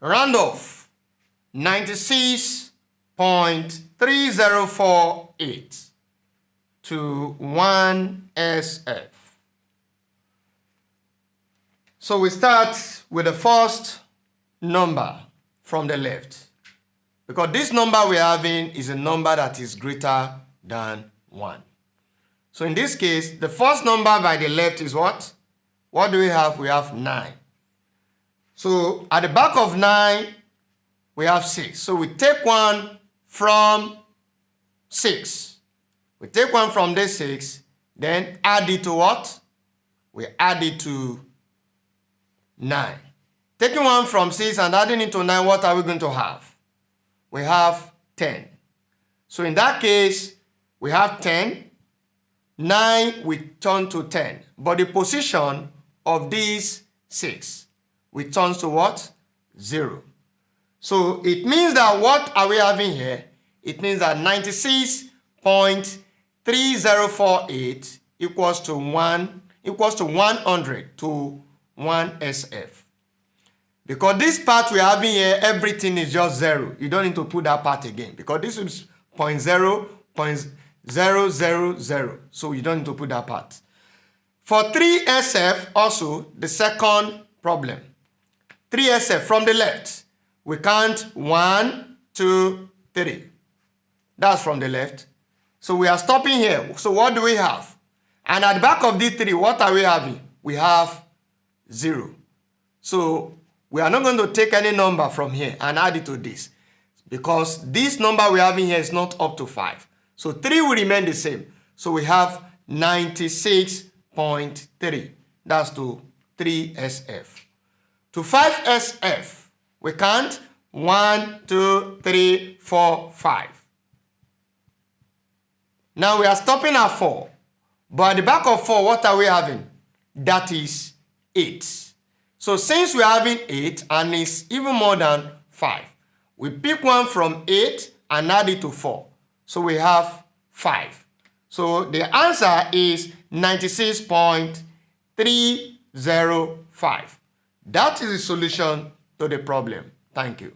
round off 96.3048 to 1 SF. So we start with the first number from the left, because this number we're having is a number that is greater than 1. So in this case, the first number by the left is what? What do we have? We have 9. So at the back of 9, we have 6. So we take one from 6. We take one from this 6, then add it to what? We add it to 9. Taking one from 6 and adding it to 9, what are we going to have? We have 10. So in that case, we have 10. 9 we turn to 10. But the position of these 6, we turn to what? 0. So it means that what are we having here? It means that 96.3048 equals to 100 to 1 SF. Because this part we're having here, everything is just 0. You don't need to put that part again, because this is 0.000. So you don't need to put that part. For 3 SF, also the second problem. 3 SF from the left. We count 1, 2, 3. That's from the left. So we are stopping here. So what do we have? And at the back of these 3, what are we having? We have 0. So we are not going to take any number from here and add it to this, because this number we're having here is not up to 5. So 3 will remain the same. So we have 96.3. That's to 3 SF. To 5 SF, we count 1, 2, 3, 4, 5. Now we are stopping at 4. But at the back of 4, what are we having? That is 8. So since we are having 8 and it's even more than 5, we pick one from 8 and add it to 4. So we have 5. So the answer is 96.305. That is the solution to the problem. Thank you.